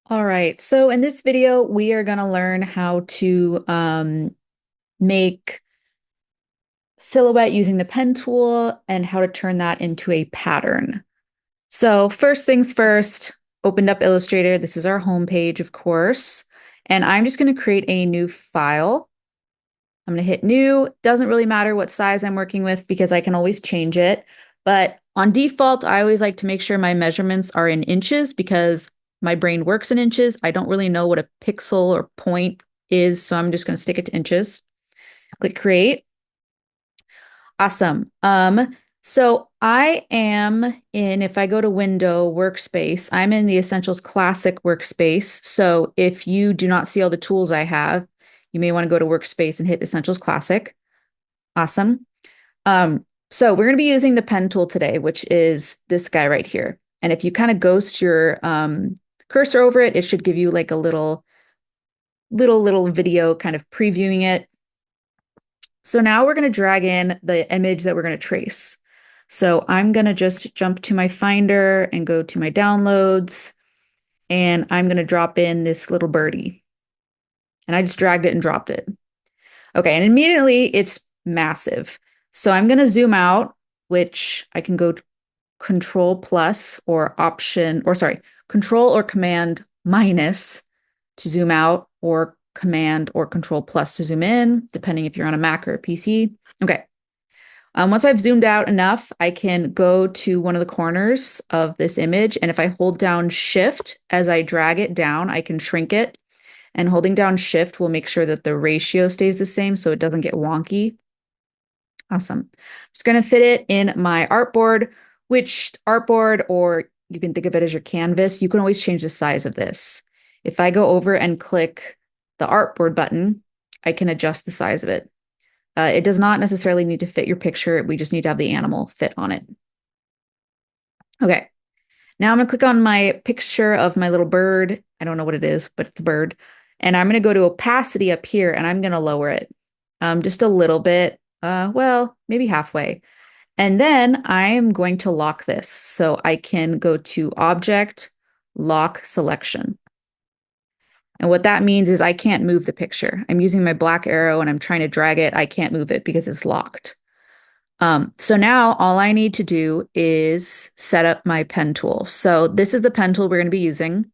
All right, so in this video, we are going to learn how to make silhouette using the pen tool and how to turn that into a pattern. So first things first, opened up Illustrator. This is our home page, of course, and I'm just going to create a new file. I'm going to hit new. Doesn't really matter what size I'm working with because I can always change it. But on default, I always like to make sure my measurements are in inches because my brain works in inches. I don't really know what a pixel or point is, so I'm just going to stick it to inches. Click create. Awesome. So I am in, if I go to window workspace, I'm in the Essentials Classic workspace. So if you do not see all the tools I have, you may want to go to workspace and hit Essentials Classic. Awesome. So we're going to be using the pen tool today, which is this guy right here. And if you kind of ghost your cursor over it, it should give you like a little video kind of previewing it. So now we're going to drag in the image that we're going to trace. So I'm going to just jump to my Finder and go to my downloads, and I'm going to drop in this little birdie. And I just dragged it and dropped it. Okay, and immediately it's massive. So I'm going to zoom out, which I can go to Control plus or Option, or sorry, Control or Command minus to zoom out, or Command or Control plus to zoom in, depending if you're on a Mac or a PC. Okay. Once I've zoomed out enough, I can go to one of the corners of this image. And if I hold down Shift as I drag it down, I can shrink it. And holding down Shift will make sure that the ratio stays the same so it doesn't get wonky. Awesome. Just going to fit it in my artboard, which artboard, or you can think of it as your canvas, you can always change the size of this. If I go over and click the artboard button, I can adjust the size of it. It does not necessarily need to fit your picture. We just need to have the animal fit on it. Okay. Now I'm going to click on my picture of my little bird. I don't know what it is, but it's a bird. And I'm going to go to opacity up here and I'm going to lower it just a little bit. Well, maybe halfway. And then I'm going to lock this. So I can go to Object, Lock Selection. And what that means is I can't move the picture. I'm using my black arrow and I'm trying to drag it. I can't move it because it's locked. So now all I need to do is set up my pen tool. So this is the pen tool we're going to be using.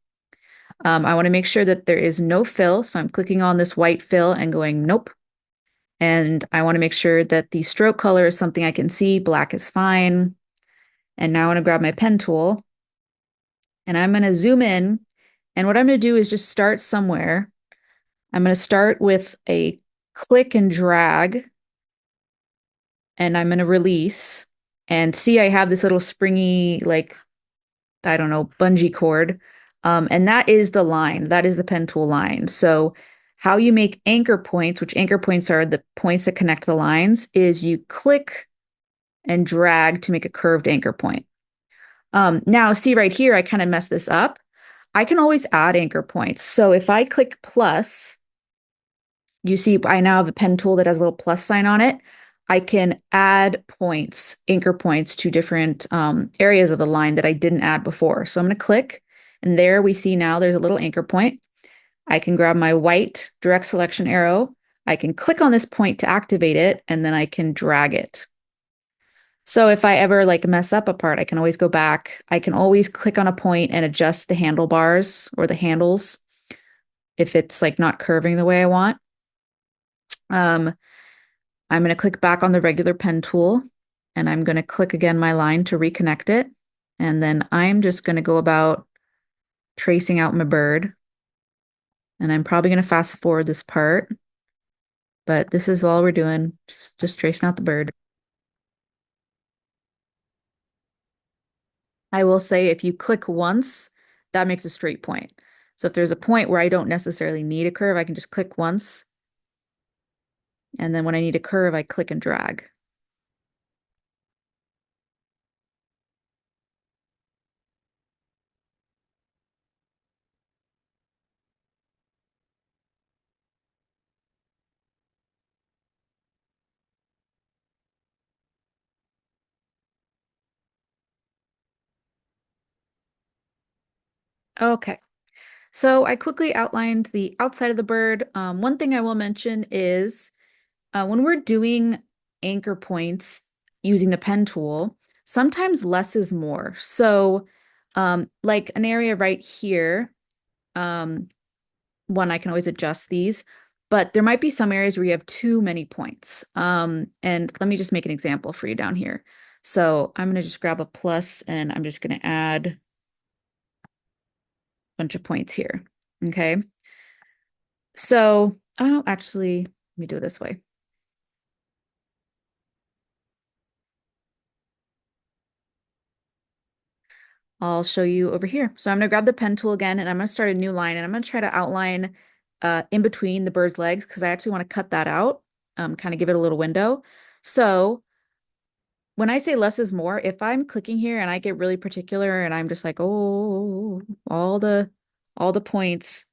I want to make sure that there is no fill. So I'm clicking on this white fill and going, nope. And I want to make sure that the stroke color is something I can see. Black is fine. And now I want to grab my pen tool and I'm going to zoom in. And what I'm going to do is just start somewhere. I'm going to start with a click and drag, and I'm going to release. And see, I have this little springy, like, I don't know, bungee cord. And that is the line. That is the pen tool line. So how you make anchor points, which anchor points are the points that connect the lines, is you click and drag to make a curved anchor point. Now, see right here, I kind of messed this up. I can always add anchor points. So if I click plus, you see I now have a pen tool that has a little plus sign on it. I can add points, anchor points to different areas of the line that I didn't add before. So I'm going to click, and there we see now there's a little anchor point. I can grab my white direct selection arrow. I can click on this point to activate it, and then I can drag it. So if I ever like mess up a part, I can always go back. I can always click on a point and adjust the handlebars or the handles if it's like not curving the way I want. Um, I'm going to click back on the regular pen tool, and I'm going to click again my line to reconnect it. And then I'm just going to go about tracing out my bird. And I'm probably going to fast forward this part, but this is all we're doing, just tracing out the bird. I will say if you click once, that makes a straight point. So if there's a point where I don't necessarily need a curve, I can just click once. And then when I need a curve, I click and drag. Okay. So I quickly outlined the outside of the bird. One thing I will mention is when we're doing anchor points using the pen tool, sometimes less is more. So like an area right here, um, one, I can always adjust these, but there might be some areas where you have too many points. And let me just make an example for you down here. So I'm going to just grab a plus and I'm just going to add a bunch of points here. Okay. So, oh, actually, let me do it this way. I'll show you over here. So I'm going to grab the pen tool again and I'm going to start a new line and I'm going to try to outline in between the bird's legs because I actually want to cut that out, kind of give it a little window. So when I say less is more, if I'm clicking here and I get really particular and I'm just like, oh, all the points,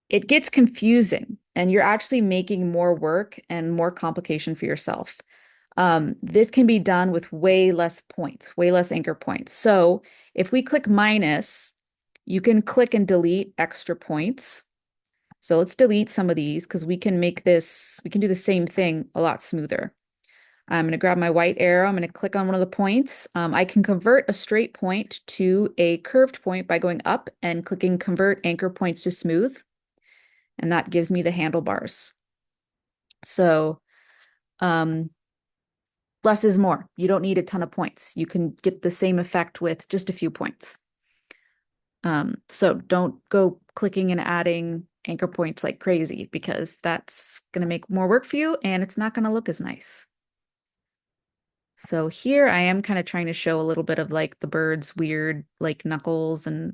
it gets confusing and you're actually making more work and more complication for yourself. This can be done with way less points, way less anchor points. So if we click minus, you can click and delete extra points. So let's delete some of these because we can do the same thing a lot smoother. I'm going to grab my white arrow. I'm going to click on one of the points. I can convert a straight point to a curved point by going up and clicking convert anchor points to smooth. And that gives me the handlebars. So, um, less is more. You don't need a ton of points. You can get the same effect with just a few points. So don't go clicking and adding anchor points like crazy because that's going to make more work for you and it's not going to look as nice. So here I am kind of trying to show a little bit of like the bird's weird like knuckles and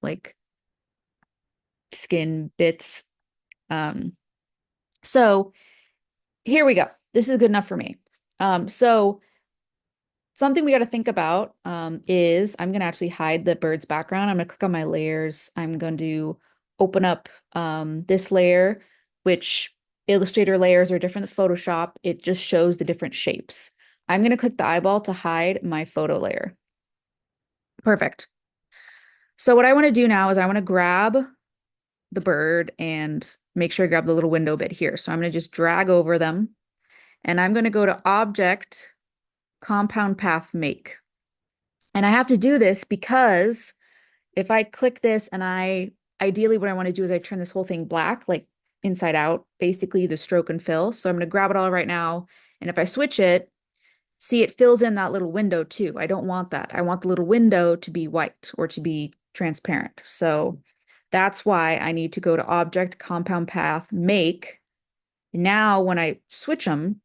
like skin bits. Um, so here we go. This is good enough for me. So something we got to think about is I'm going to actually hide the bird's background. I'm going to click on my layers. I'm going to open up this layer, which Illustrator layers are different than Photoshop. It just shows the different shapes. I'm going to click the eyeball to hide my photo layer. Perfect. So what I want to do now is I want to grab the bird and make sure I grab the little window bit here. So I'm going to just drag over them and I'm going to go to Object, Compound Path Make. And I have to do this because if I click this and ideally what I want to do is I turn this whole thing black, like inside out, basically the stroke and fill. So I'm going to grab it all right now. And if I switch it, see, it fills in that little window too. I don't want that. I want the little window to be white or to be transparent. So that's why I need to go to Object, Compound Path, Make. Now, when I switch them,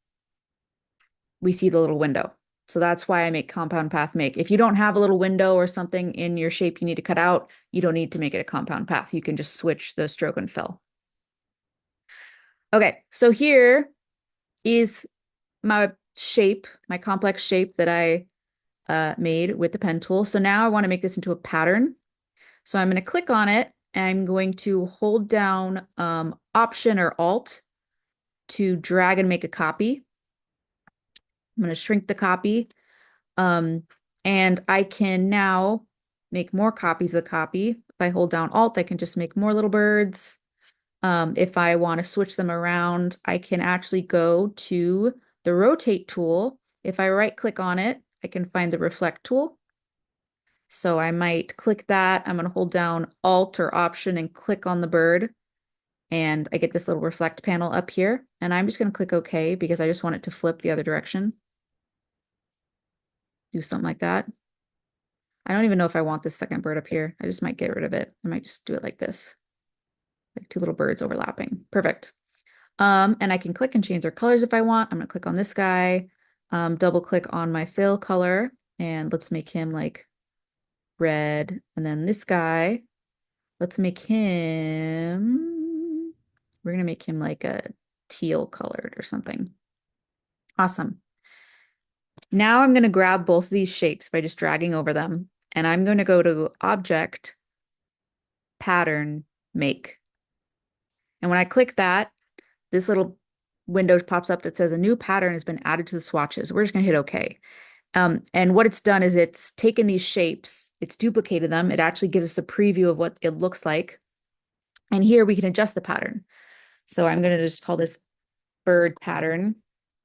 we see the little window. So that's why I make compound path make. If you don't have a little window or something in your shape you need to cut out, you don't need to make it a compound path. You can just switch the stroke and fill. Okay, so here is my shape, my complex shape that I made with the pen tool. So now I want to make this into a pattern. So I'm going to click on it and I'm going to hold down Option or Alt to drag and make a copy. I'm going to shrink the copy. And I can now make more copies of the copy. If I hold down Alt, I can just make more little birds. If I want to switch them around, I can actually go to the Rotate tool. If I right click on it, I can find the Reflect tool. So I might click that. I'm going to hold down Alt or Option and click on the bird. And I get this little reflect panel up here. And I'm just going to click OK because I just want it to flip the other direction. Do something like that. I don't even know if I want this second bird up here. I just might get rid of it. I might just do it like this. Like two little birds overlapping. Perfect. And I can click and change their colors if I want. I'm going to click on this guy, double click on my fill color, and let's make him like red. And then this guy, let's make him, we're going to make him like a teal colored or something. Awesome. Now I'm going to grab both of these shapes by just dragging over them, and I'm going to go to Object, Pattern, Make. And when I click that, this little window pops up that says a new pattern has been added to the swatches. We're just going to hit OK. And what it's done is it's taken these shapes, it's duplicated them. It actually gives us a preview of what it looks like And here we can adjust the pattern. So I'm going to just call this bird pattern.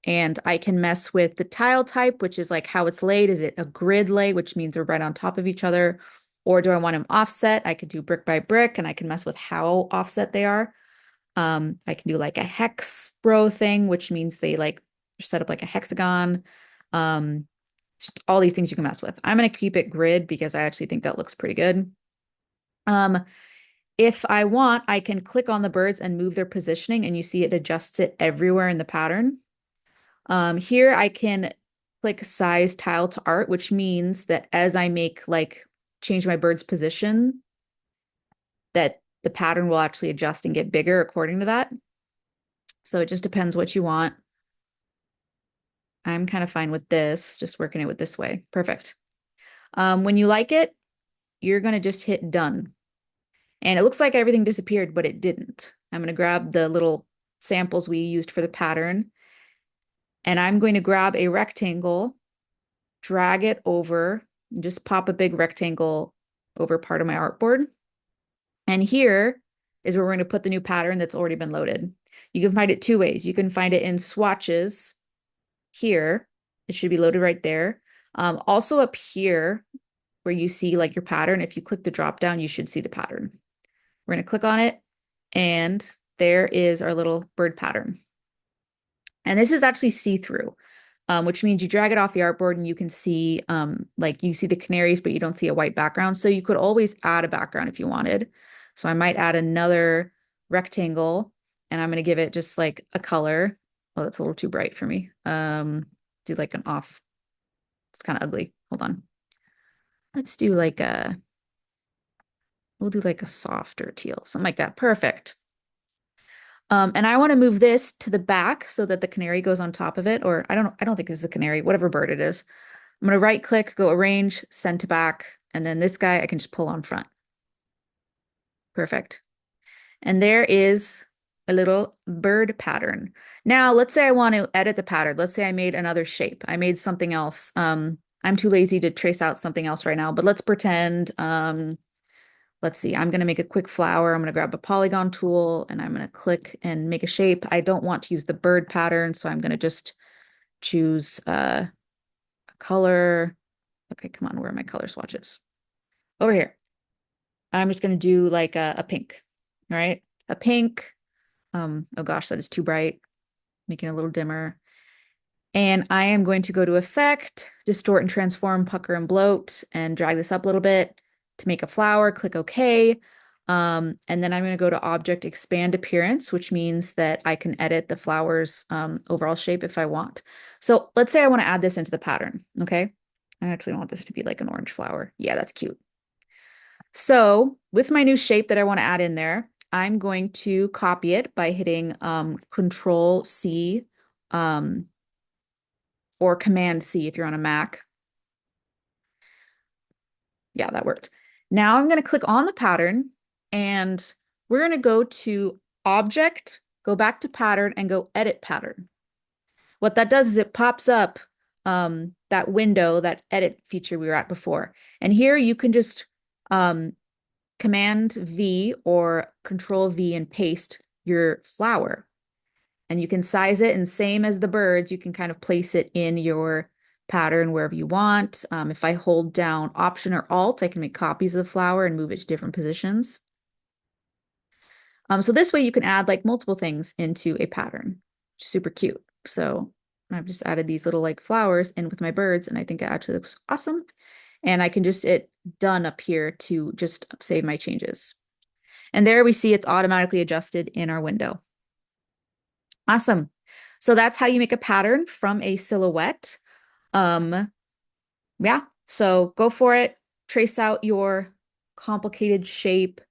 And I can mess with the tile type, which is like how it's laid. Is it a grid lay, which means they're right on top of each other? Or do I want them offset? I could do brick by brick and I can mess with how offset they are. I can do like a hex row thing, which means they like set up like a hexagon. Um, just all these things you can mess with. I'm going to keep it grid because I actually think that looks pretty good. Um, if I want, I can click on the birds and move their positioning, and you see it adjusts it everywhere in the pattern. Here I can click size tile to art, which means that as I make like change my bird's position, that the pattern will actually adjust and get bigger according to that. So it just depends what you want. I'm kind of fine with this, just working it with this way. Perfect. When you like it, you're going to just hit done. And it looks like everything disappeared, but it didn't. I'm going to grab the little samples we used for the pattern, and I'm going to grab a rectangle, drag it over, and just pop a big rectangle over part of my artboard. And here is where we're going to put the new pattern that's already been loaded. You can find it two ways. You can find it in swatches here. It should be loaded right there. Also up here where you see like your pattern, if you click the drop down, you should see the pattern. We're going to click on it, and there is our little bird pattern. And this is actually see-through, which means you drag it off the artboard and you can see, like you see the canaries, but you don't see a white background. So you could always add a background if you wanted. So I might add another rectangle, and I'm going to give it just like a color. Oh, that's a little too bright for me. Do like an off. It's kind of ugly. Hold on. Let's do like we'll do like a softer teal, something like that. Perfect. And I want to move this to the back so that the canary goes on top of it, or I don't think this is a canary, whatever bird it is. I'm going to right click, go arrange, send to back, and then this guy I can just pull on front. Perfect. And there is a little bird pattern. Now, let's say I want to edit the pattern. Let's say I made another shape. I made something else. I'm too lazy to trace out something else right now, but let's pretend, let's see, I'm going to make a quick flower. I'm going to grab a polygon tool and I'm going to click and make a shape. I don't want to use the bird pattern, so I'm going to just choose a color. Okay, come on, where are my color swatches? Over here. I'm just going to do like a pink, all right? A pink. Oh gosh, that is too bright. Making it a little dimmer. And I am going to go to Effect, Distort and Transform, Pucker and Bloat, and drag this up a little bit to make a flower. Click OK. And then I'm going to go to Object, Expand Appearance, which means that I can edit the flower's overall shape if I want. So let's say I want to add this into the pattern, okay? I actually want this to be like an orange flower. Yeah, that's cute. So with my new shape that I want to add in there, I'm going to copy it by hitting Control C, or Command C if you're on a Mac. Yeah, that worked. Now I'm going to click on the pattern, and we're going to go to Object, go back to Pattern, and go Edit Pattern. What that does is it pops up that window, that edit feature we were at before. And here you can just Command V or Control V and paste your flower. And you can size it, and same as the birds, you can kind of place it in your pattern wherever you want. If I hold down Option or Alt, I can make copies of the flower and move it to different positions. So this way you can add like multiple things into a pattern, which is super cute. So I've just added these little like flowers in with my birds, and I think it actually looks awesome. And I can just hit done up here to just save my changes. And there we see it's automatically adjusted in our window. Awesome. So that's how you make a pattern from a silhouette. Yeah, so go for it. Trace out your complicated shape.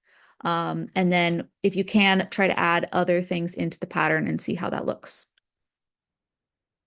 And then if you can, try to add other things into the pattern and see how that looks.